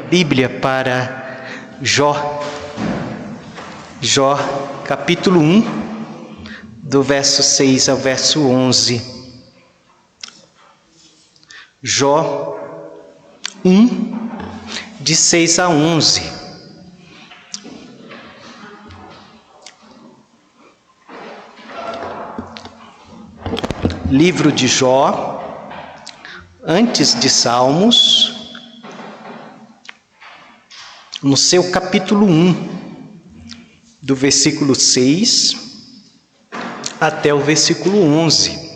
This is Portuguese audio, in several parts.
Bíblia para Jó, capítulo 1, do verso 6 ao verso 11. Jó 1, de 6 a 11. Livro de Jó, antes de Salmos, no seu capítulo 1, do versículo 6 até o versículo 11.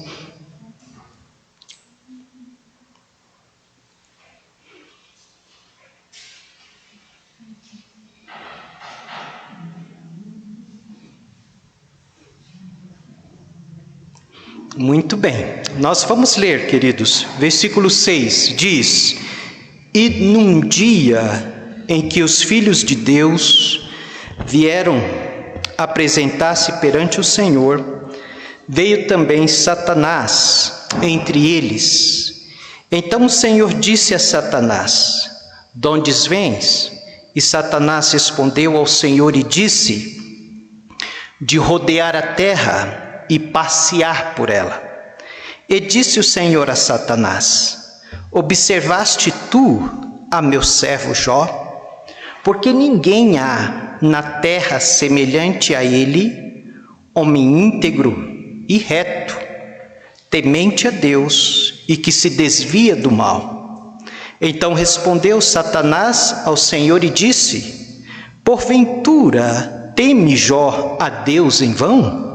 Muito bem, nós vamos ler, queridos. Versículo 6 diz: E num dia em que os filhos de Deus vieram apresentar-se perante o Senhor, veio também Satanás entre eles. Então o Senhor disse a Satanás: Donde vens? E Satanás respondeu ao Senhor e disse: De rodear a terra e passear por ela. E disse o Senhor a Satanás: Observaste tu a meu servo Jó? Porque ninguém há na terra semelhante a ele, homem íntegro e reto, temente a Deus e que se desvia do mal. Então respondeu Satanás ao Senhor e disse: Porventura teme Jó a Deus em vão?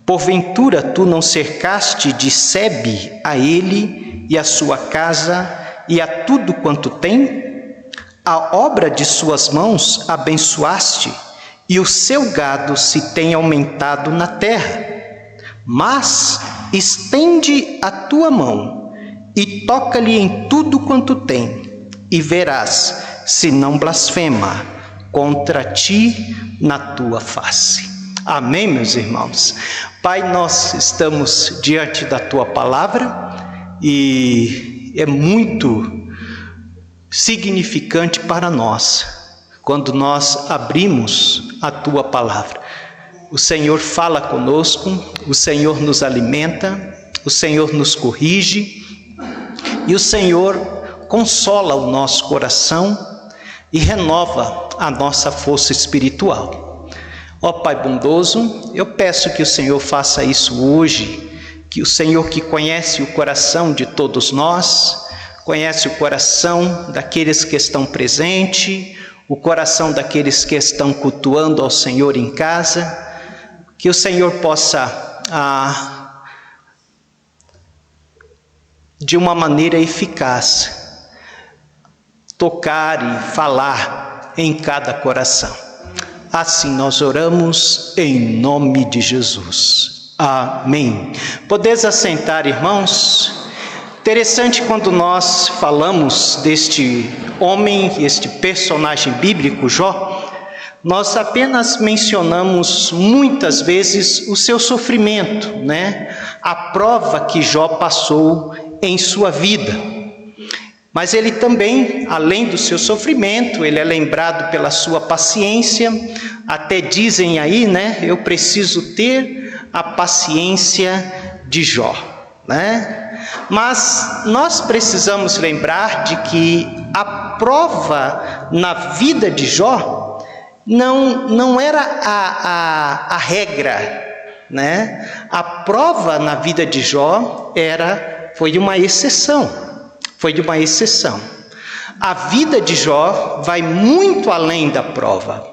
Porventura tu não cercaste de sebe a ele e a sua casa e a tudo quanto tem? A obra de suas mãos abençoaste, e o seu gado se tem aumentado na terra. Mas estende a tua mão e toca-lhe em tudo quanto tem, e verás se não blasfema contra ti na tua face. Amém, meus irmãos? Pai, nós estamos diante da tua palavra e é muito significante para nós quando nós abrimos a tua palavra. O Senhor fala conosco, o Senhor nos alimenta, o Senhor nos corrige e o Senhor consola o nosso coração e renova a nossa força espiritual. Ó Pai bondoso, eu peço que o Senhor faça isso hoje, que o Senhor, que conhece o coração de todos nós, conhece o coração daqueles que estão presentes, o coração daqueles que estão cultuando ao Senhor em casa, que o Senhor possa, de uma maneira eficaz, tocar e falar em cada coração. Assim nós oramos em nome de Jesus. Amém. Podeis assentar, irmãos. Interessante quando nós falamos deste homem, este personagem bíblico, Jó, nós apenas mencionamos muitas vezes o seu sofrimento, né? A prova que Jó passou em sua vida. Mas ele também, além do seu sofrimento, ele é lembrado pela sua paciência. Até dizem aí, né? Eu preciso ter a paciência de Jó, né? Mas nós precisamos lembrar de que a prova na vida de Jó não era a regra, né? A prova na vida de Jó foi uma exceção, A vida de Jó vai muito além da prova.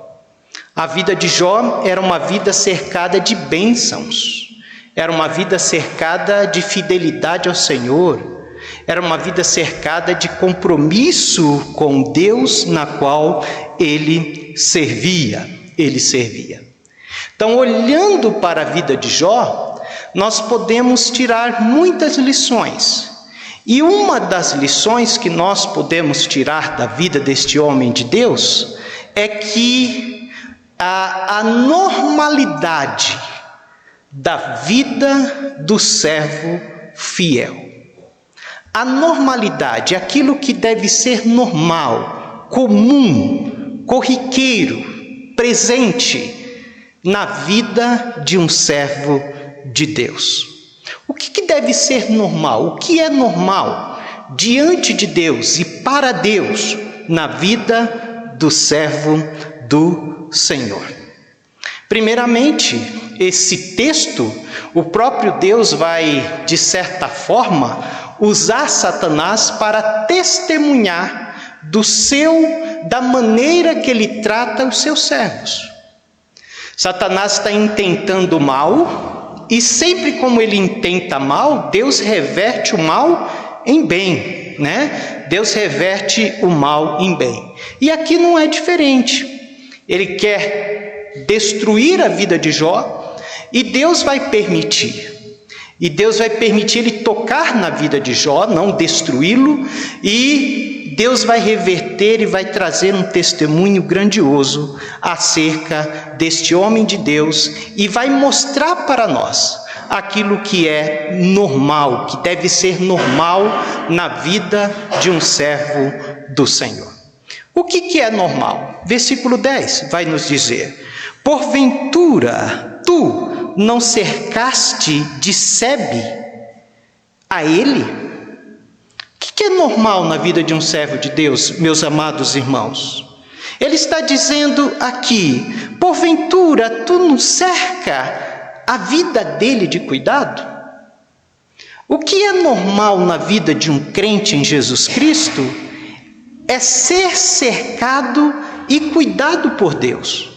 A vida de Jó era uma vida cercada de bênçãos. Era uma vida cercada de fidelidade ao Senhor. Era uma vida cercada de compromisso com Deus, na qual ele servia. Então, olhando para a vida de Jó, nós podemos tirar muitas lições. E uma das lições que nós podemos tirar da vida deste homem de Deus é que a normalidade da vida do servo fiel. A normalidade, aquilo que deve ser normal comum, corriqueiro, presente na vida de um servo de Deus. O que deve ser normal? O que é normal diante de Deus e para Deus na vida do servo do Senhor? Primeiramente, esse texto, o próprio Deus vai, de certa forma, usar Satanás para testemunhar da maneira que ele trata os seus servos. Satanás está intentando mal, e sempre como ele intenta mal, Deus reverte o mal em bem, né? Deus reverte o mal em bem. E aqui não é diferente. Ele quer destruir a vida de Jó, e Deus vai permitir. E Deus vai permitir ele tocar na vida de Jó, não destruí-lo, e Deus vai reverter e vai trazer um testemunho grandioso acerca deste homem de Deus e vai mostrar para nós aquilo que é normal, que deve ser normal na vida de um servo do Senhor. O que é normal? Versículo 10 vai nos dizer: porventura tu não cercaste de sebe a ele? O que é normal na vida de um servo de Deus, meus amados irmãos? Ele está dizendo aqui: porventura tu não cerca a vida dele de cuidado? O que é normal na vida de um crente em Jesus Cristo é ser cercado e cuidado por Deus.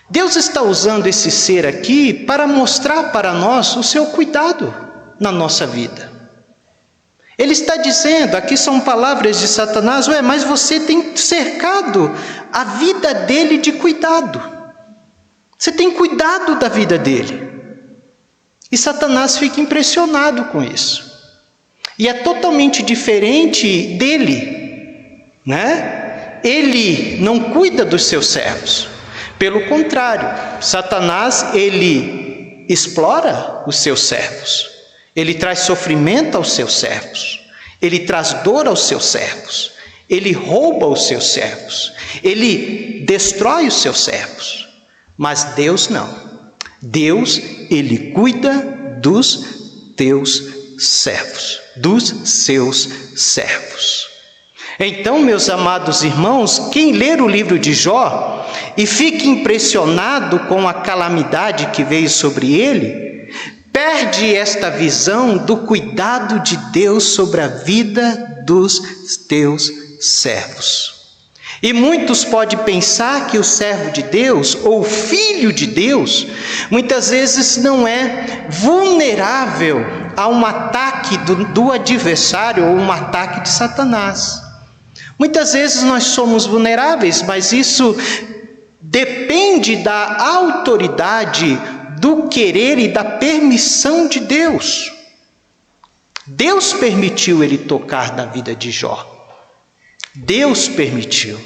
Deus está usando esse ser aqui para mostrar para nós o seu cuidado na nossa vida. Ele está dizendo, aqui são palavras de Satanás: mas você tem cercado a vida dele de cuidado. Você tem cuidado da vida dele. E Satanás fica impressionado com isso. E é totalmente diferente dele, né? Ele não cuida dos seus servos. Pelo contrário, Satanás, ele explora os seus servos. Ele traz sofrimento aos seus servos. Ele traz dor aos seus servos. Ele rouba os seus servos. Ele destrói os seus servos. Mas Deus não. Deus, ele cuida dos teus servos, dos seus servos. Então, meus amados irmãos, quem ler o livro de Jó e fica impressionado com a calamidade que veio sobre ele, perde esta visão do cuidado de Deus sobre a vida dos teus servos. E muitos podem pensar que o servo de Deus, ou o filho de Deus, muitas vezes não é vulnerável a um ataque do adversário ou um ataque de Satanás. Muitas vezes nós somos vulneráveis, mas isso depende da autoridade, do querer e da permissão de Deus. Deus permitiu ele tocar na vida de Jó. Deus permitiu.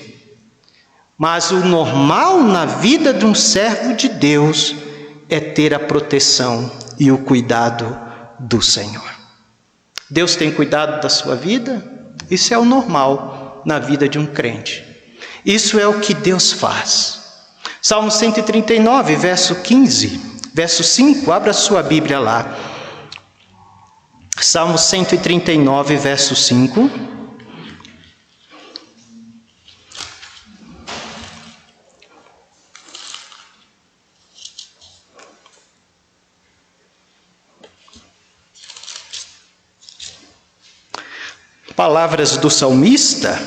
Mas o normal na vida de um servo de Deus é ter a proteção e o cuidado do Senhor. Deus tem cuidado da sua vida? Isso é o normal na vida de um crente. Isso é o que Deus faz. Salmo 139, verso 15, verso 5, abra sua Bíblia lá. Salmo 139, verso 5. Palavras do salmista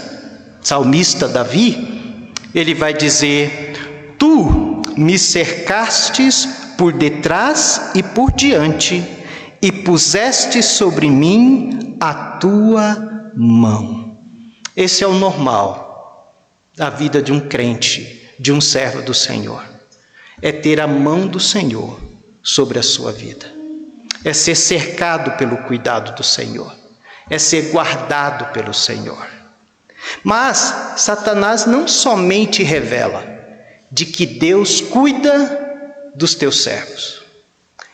Davi, ele vai dizer: tu me cercastes por detrás e por diante, e puseste sobre mim a tua mão. Esse é o normal da vida de um crente, de um servo do Senhor. É ter a mão do Senhor sobre a sua vida. É ser cercado pelo cuidado do Senhor. É ser guardado pelo Senhor. Mas Satanás não somente revela de que Deus cuida dos teus servos,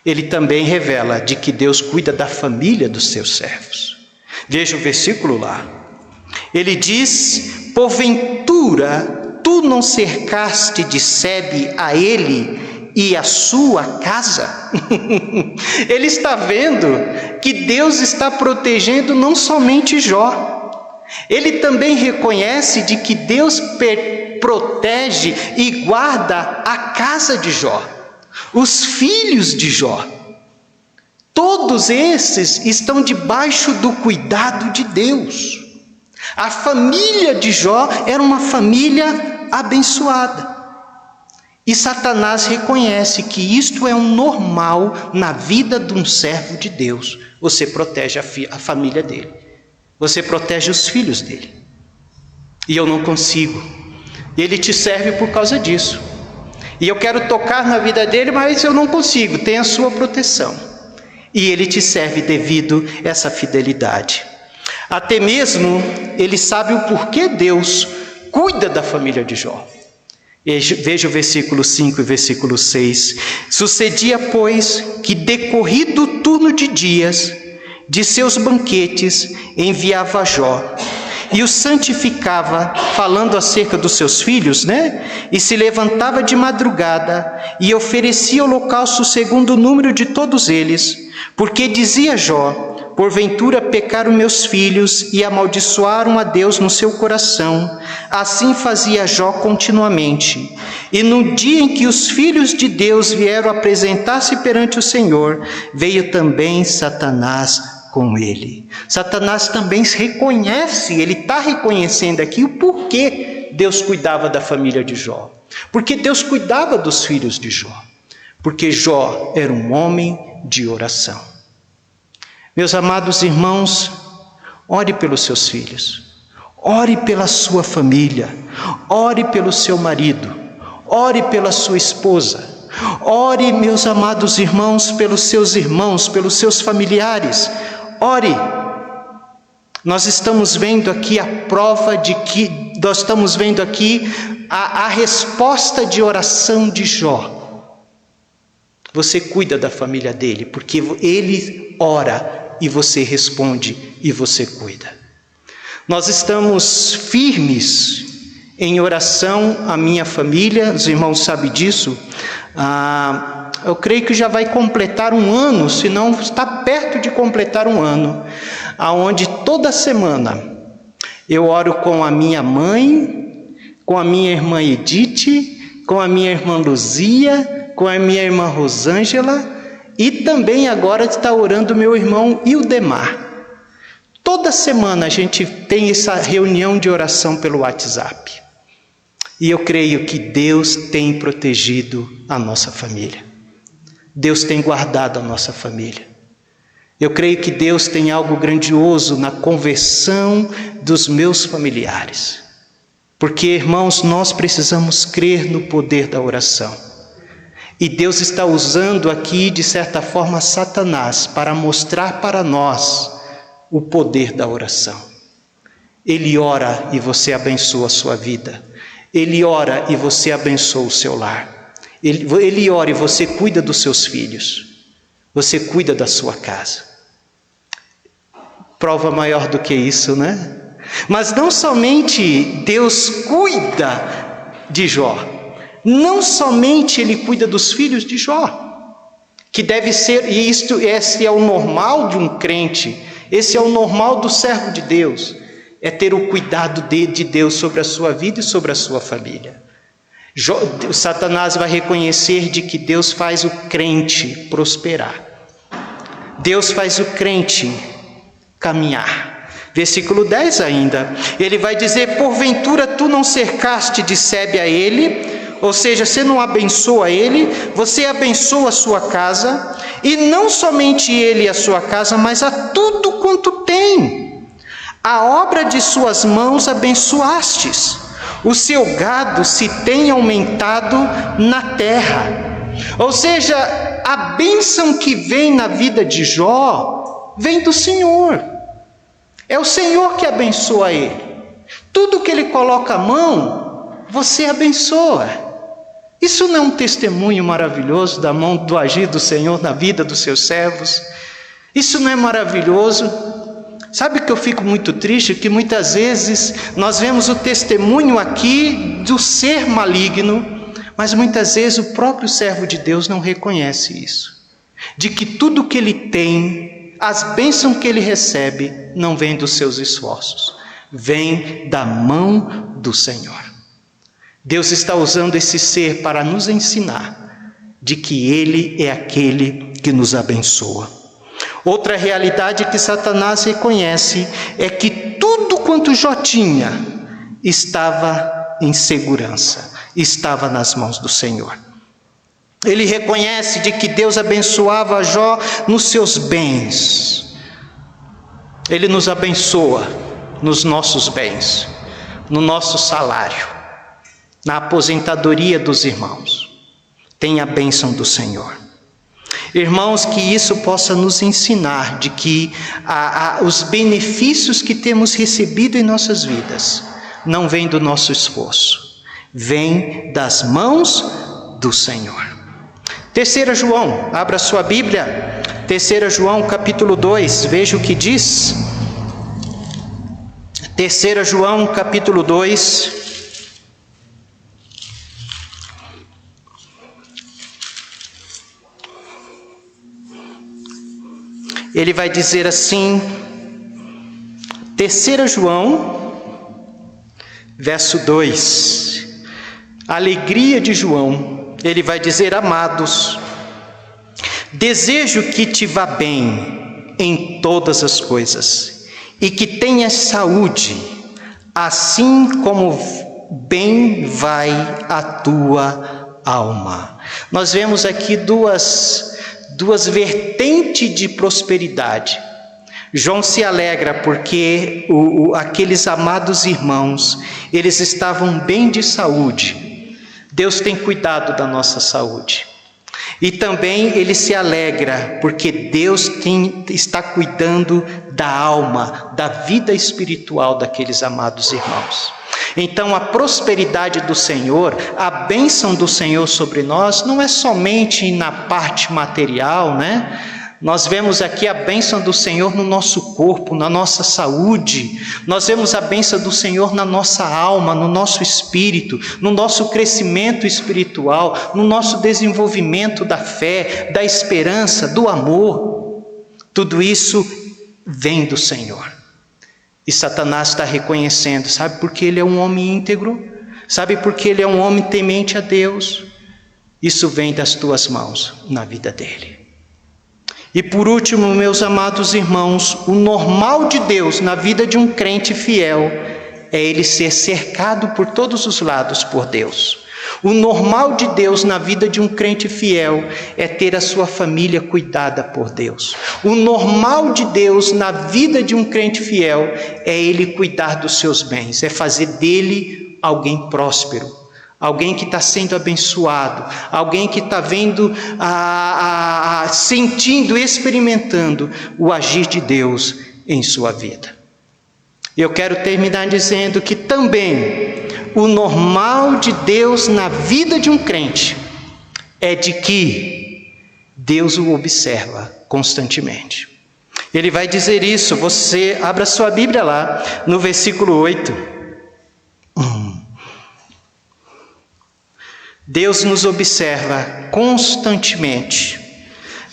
ele também revela de que Deus cuida da família dos seus servos. Veja o versículo lá: Ele diz: porventura tu não cercaste de sebe a ele e a sua casa? Ele está vendo que Deus está protegendo não somente Jó. Ele também reconhece de que Deus protege e guarda a casa de Jó, os filhos de Jó. Todos esses estão debaixo do cuidado de Deus. A família de Jó era uma família abençoada. E Satanás reconhece que isto é um normal na vida de um servo de Deus. Você protege a família dele. Você protege os filhos dele. E eu não consigo. Ele te serve por causa disso. E eu quero tocar na vida dele, mas eu não consigo. Tem a sua proteção. E ele te serve devido a essa fidelidade. Até mesmo ele sabe o porquê Deus cuida da família de Jó. Veja o versículo 5 e versículo 6. Sucedia, pois, que decorrido o turno de dias de seus banquetes, enviava Jó e o santificava, falando acerca dos seus filhos, E se levantava de madrugada e oferecia holocausto segundo o número de todos eles, porque dizia Jó: porventura pecaram meus filhos e amaldiçoaram a Deus no seu coração. Assim fazia Jó continuamente. E no dia em que os filhos de Deus vieram apresentar-se perante o Senhor, veio também Satanás com ele. Satanás também reconhece, ele está reconhecendo aqui o porquê Deus cuidava da família de Jó. Porque Deus cuidava dos filhos de Jó. Porque Jó era um homem de oração. Meus amados irmãos, ore pelos seus filhos, ore pela sua família, ore pelo seu marido, ore pela sua esposa, ore, meus amados irmãos, pelos seus irmãos, pelos seus familiares, ore. Nós estamos vendo aqui a prova de que, nós estamos vendo aqui a resposta de oração de Jó. Você cuida da família dele, porque ele ora e você responde e você cuida. Nós estamos firmes em oração, a minha família, os irmãos sabem disso. Eu creio que já vai completar um ano, se não está perto de completar um ano, aonde toda semana eu oro com a minha mãe, com a minha irmã Edith, com a minha irmã Luzia, com a minha irmã Rosângela, e também agora está orando meu irmão Ildemar. Toda semana a gente tem essa reunião de oração pelo WhatsApp. E eu creio que Deus tem protegido a nossa família. Deus tem guardado a nossa família. Eu creio que Deus tem algo grandioso na conversão dos meus familiares. Porque, irmãos, nós precisamos crer no poder da oração. E Deus está usando aqui, de certa forma, Satanás para mostrar para nós o poder da oração. Ele ora e você abençoa a sua vida. Ele ora e você abençoa o seu lar. Ele ora e você cuida dos seus filhos. Você cuida da sua casa. Prova maior do que isso, Mas não somente Deus cuida de Jó. Não somente ele cuida dos filhos de Jó, que deve ser, e esse é o normal de um crente, esse é o normal do servo de Deus, é ter o cuidado de Deus sobre a sua vida e sobre a sua família. Satanás vai reconhecer de que Deus faz o crente prosperar, Deus faz o crente caminhar. Versículo 10 ainda, ele vai dizer: porventura tu não cercaste de sebe a ele, ou seja, você não abençoa ele, você abençoa a sua casa, e não somente ele e a sua casa, mas a tudo quanto tem. A obra de suas mãos abençoastes, o seu gado se tem aumentado na terra. Ou seja, a bênção que vem na vida de Jó, vem do Senhor. É o Senhor que abençoa ele. Tudo que ele coloca a mão, você abençoa. Isso não é um testemunho maravilhoso da mão do agir do Senhor na vida dos seus servos? Isso não é maravilhoso? Sabe que eu fico muito triste? Que muitas vezes nós vemos o testemunho aqui do ser maligno, mas muitas vezes o próprio servo de Deus não reconhece isso. De que tudo que ele tem, as bênçãos que ele recebe, não vem dos seus esforços, vem da mão do Senhor. Deus está usando esse ser para nos ensinar de que Ele é aquele que nos abençoa. Outra realidade que Satanás reconhece é que tudo quanto Jó tinha estava em segurança, estava nas mãos do Senhor. Ele reconhece de que Deus abençoava Jó nos seus bens. Ele nos abençoa nos nossos bens, no nosso salário, na aposentadoria dos irmãos. Tem a bênção do Senhor. Irmãos, que isso possa nos ensinar de que os benefícios que temos recebido em nossas vidas não vêm do nosso esforço, vêm das mãos do Senhor. 3 João, abra sua Bíblia, 3 João capítulo 2, veja o que diz. 3 João capítulo 2, ele vai dizer assim, 3 João, verso 2, a alegria de João, ele vai dizer: amados, desejo que te vá bem em todas as coisas, e que tenhas saúde, assim como bem vai a tua alma. Nós vemos aqui duas vertentes de prosperidade. João se alegra porque aqueles amados irmãos, eles estavam bem de saúde. Deus tem cuidado da nossa saúde. E também ele se alegra porque Deus está cuidando da alma, da vida espiritual daqueles amados irmãos. Então a prosperidade do Senhor, a bênção do Senhor sobre nós, não é somente na parte material, né? Nós vemos aqui a bênção do Senhor no nosso corpo, na nossa saúde. Nós vemos a bênção do Senhor na nossa alma, no nosso espírito, no nosso crescimento espiritual, no nosso desenvolvimento da fé, da esperança, do amor. Tudo isso vem do Senhor. E Satanás está reconhecendo, sabe por que ele é um homem íntegro? Sabe por que ele é um homem temente a Deus? Isso vem das tuas mãos na vida dele. E por último, meus amados irmãos, o normal de Deus na vida de um crente fiel é ele ser cercado por todos os lados por Deus. O normal de Deus na vida de um crente fiel é ter a sua família cuidada por Deus. O normal de Deus na vida de um crente fiel é ele cuidar dos seus bens, é fazer dele alguém próspero, alguém que está sendo abençoado, alguém que está vendo, sentindo, experimentando o agir de Deus em sua vida. Eu quero terminar dizendo que também o normal de Deus na vida de um crente é de que Deus o observa constantemente. Ele vai dizer isso, você abra sua Bíblia lá, no versículo 8. Deus nos observa constantemente.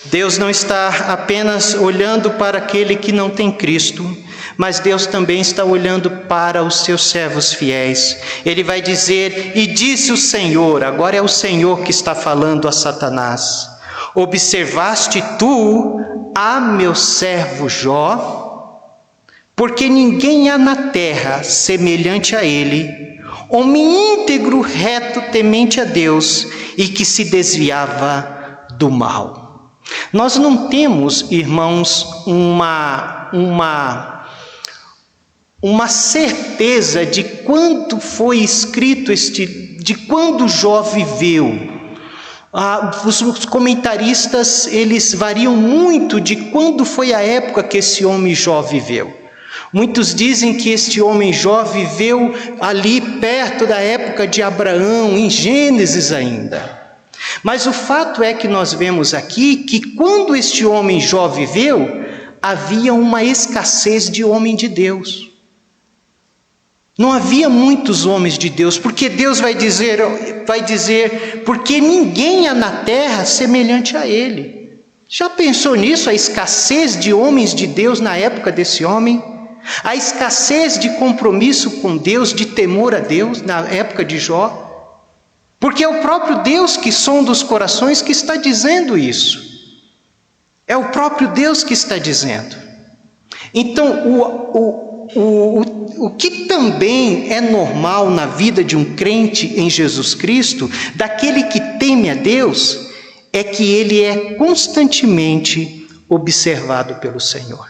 Deus não está apenas olhando para aquele que não tem Cristo, mas Deus também está olhando para os seus servos fiéis. Ele vai dizer: e disse o Senhor, agora é o Senhor que está falando a Satanás: observaste tu a meu servo Jó? Porque ninguém há na terra semelhante a ele, homem íntegro, reto, temente a Deus, e que se desviava do mal. Nós não temos, irmãos, uma certeza de quando foi escrito de quando Jó viveu. Os comentaristas, eles variam muito de quando foi a época que esse homem Jó viveu. Muitos dizem que este homem Jó viveu ali perto da época de Abraão, em Gênesis ainda. Mas o fato é que nós vemos aqui que quando este homem Jó viveu, havia uma escassez de homem de Deus. Não havia muitos homens de Deus, porque Deus vai dizer, porque ninguém há na terra semelhante a ele. Já pensou nisso, a escassez de homens de Deus na época desse homem? A escassez de compromisso com Deus, de temor a Deus na época de Jó? Porque é o próprio Deus que sonda os corações que está dizendo isso. É o próprio Deus que está dizendo. Então, o que também é normal na vida de um crente em Jesus Cristo, daquele que teme a Deus, é que ele é constantemente observado pelo Senhor.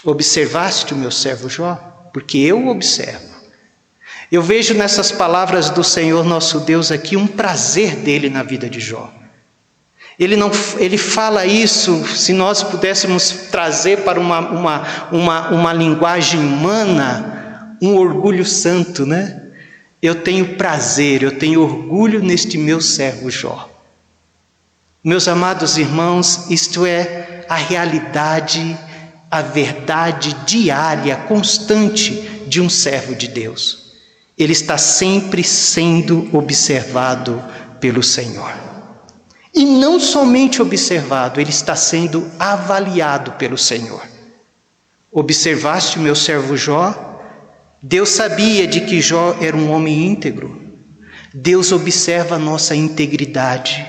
Observaste o meu servo Jó? Porque eu observo. Eu vejo nessas palavras do Senhor nosso Deus aqui um prazer dele na vida de Jó. Ele fala isso, se nós pudéssemos trazer para uma linguagem humana, um orgulho santo, né? Eu tenho prazer, eu tenho orgulho neste meu servo Jó. Meus amados irmãos, isto é a realidade, a verdade diária, constante de um servo de Deus. Ele está sempre sendo observado pelo Senhor. E não somente observado, ele está sendo avaliado pelo Senhor. Observaste o meu servo Jó? Deus sabia de que Jó era um homem íntegro. Deus observa a nossa integridade.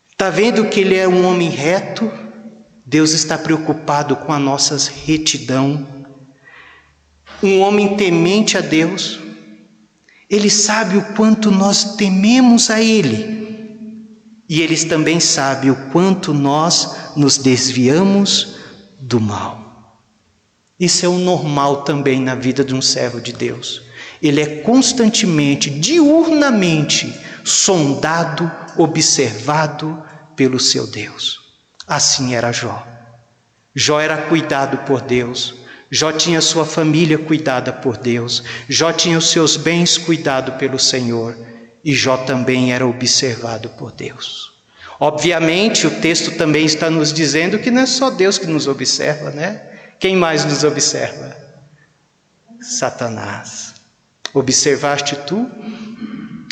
Está vendo que ele é um homem reto? Deus está preocupado com a nossa retidão. Um homem temente a Deus. Ele sabe o quanto nós tememos a Ele. E eles também sabem o quanto nós nos desviamos do mal. Isso é o normal também na vida de um servo de Deus. Ele é constantemente, diurnamente, sondado, observado pelo seu Deus. Assim era Jó. Jó era cuidado por Deus. Jó tinha sua família cuidada por Deus. Jó tinha os seus bens cuidados pelo Senhor. E Jó também era observado por Deus. Obviamente, o texto também está nos dizendo que não é só Deus que nos observa, né? Quem mais nos observa? Satanás. Observaste tu?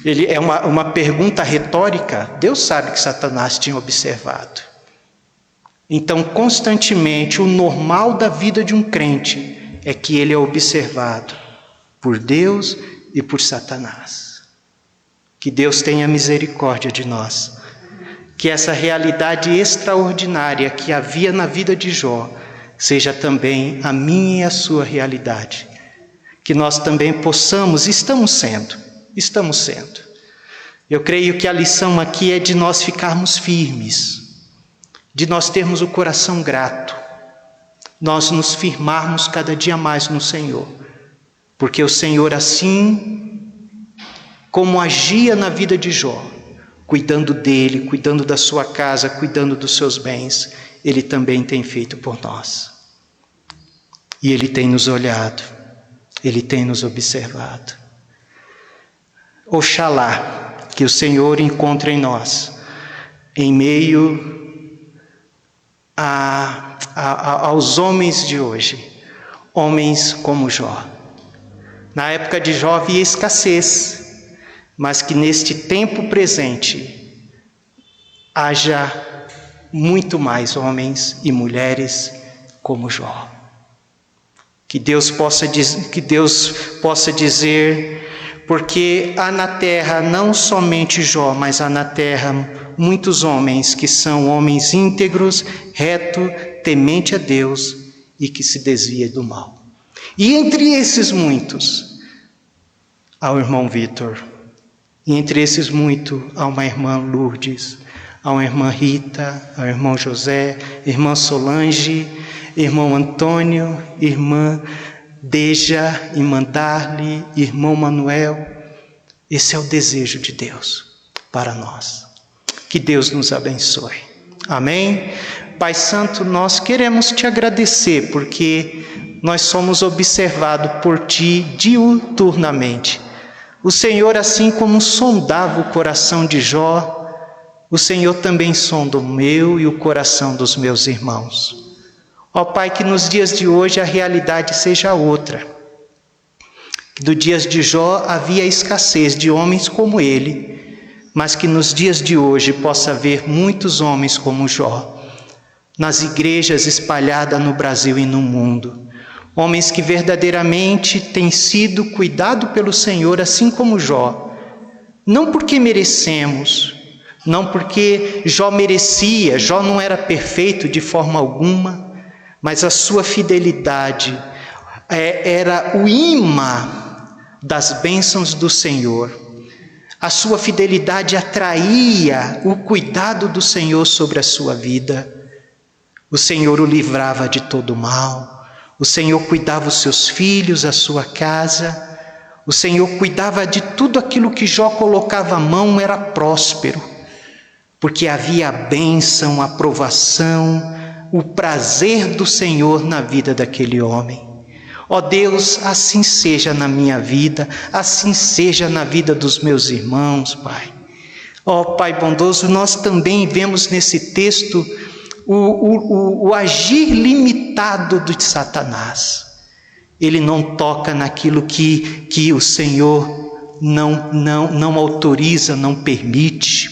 Ele é uma pergunta retórica. Deus sabe que Satanás tinha observado. Então, constantemente, o normal da vida de um crente é que ele é observado por Deus e por Satanás. Que Deus tenha misericórdia de nós. Que essa realidade extraordinária que havia na vida de Jó seja também a minha e a sua realidade. Que nós também possamos, estamos sendo. Eu creio que a lição aqui é de nós ficarmos firmes, de nós termos o coração grato, nós nos firmarmos cada dia mais no Senhor, porque o Senhor, assim como agia na vida de Jó, cuidando dele, cuidando da sua casa, cuidando dos seus bens, ele também tem feito por nós. E ele tem nos olhado, ele tem nos observado. Oxalá que o Senhor encontre em nós, em meio aos homens de hoje, homens como Jó. Na época de Jó havia escassez, mas que neste tempo presente haja muito mais homens e mulheres como Jó. Que Deus possa dizer, porque há na terra não somente Jó, mas há na terra muitos homens que são homens íntegros, reto, temente a Deus e que se desvia do mal. E entre esses muitos, há o irmão Vitor. E entre esses muitos, há uma irmã Lourdes, há uma irmã Rita, há o irmão José, irmã Solange, irmão Antônio, irmã Deja, irmã Darli, irmão Manuel. Esse é o desejo de Deus para nós. Que Deus nos abençoe. Amém? Pai Santo, nós queremos te agradecer porque nós somos observados por ti diuturnamente. O Senhor, assim como sondava o coração de Jó, o Senhor também sonda o meu e o coração dos meus irmãos. Ó Pai, que nos dias de hoje a realidade seja outra. Que nos dias de Jó havia escassez de homens como ele, mas que nos dias de hoje possa haver muitos homens como Jó, nas igrejas espalhadas no Brasil e no mundo. Homens que verdadeiramente têm sido cuidados pelo Senhor, assim como Jó. Não porque merecemos, não porque Jó merecia, Jó não era perfeito de forma alguma, mas a sua fidelidade era o imã das bênçãos do Senhor. A sua fidelidade atraía o cuidado do Senhor sobre a sua vida. O Senhor o livrava de todo mal. O Senhor cuidava os seus filhos, a sua casa. O Senhor cuidava de tudo aquilo que Jó colocava a mão, era próspero. Porque havia a bênção, a aprovação, o prazer do Senhor na vida daquele homem. Ó Deus, assim seja na minha vida, assim seja na vida dos meus irmãos, Pai. Ó Pai bondoso, nós também vemos nesse texto o agir limitado de Satanás. Ele não toca naquilo que o Senhor não autoriza, não permite.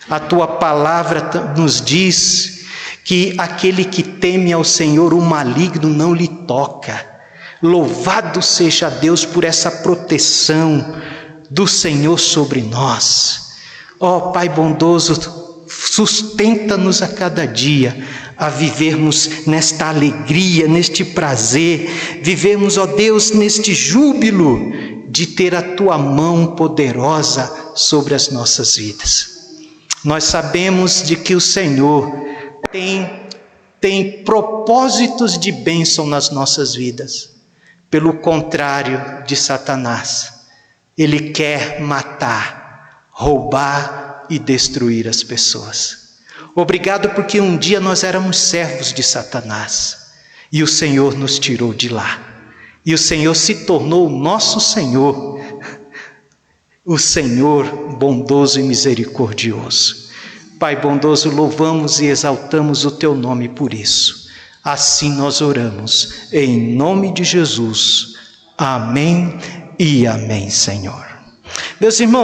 A Tua palavra nos diz que aquele que teme ao Senhor, o maligno não lhe toca. Louvado seja Deus por essa proteção do Senhor sobre nós. Ó Pai bondoso, sustenta-nos a cada dia a vivermos nesta alegria, neste prazer, vivermos, ó Deus, neste júbilo de ter a Tua mão poderosa sobre as nossas vidas. Nós sabemos de que o Senhor tem propósitos de bênção nas nossas vidas. Pelo contrário de Satanás, ele quer matar, roubar e destruir as pessoas. Obrigado porque um dia nós éramos servos de Satanás e o Senhor nos tirou de lá. E o Senhor se tornou o nosso Senhor, o Senhor bondoso e misericordioso. Pai bondoso, louvamos e exaltamos o Teu nome por isso. Assim nós oramos, em nome de Jesus. Amém e amém, Senhor. Meus irmãos,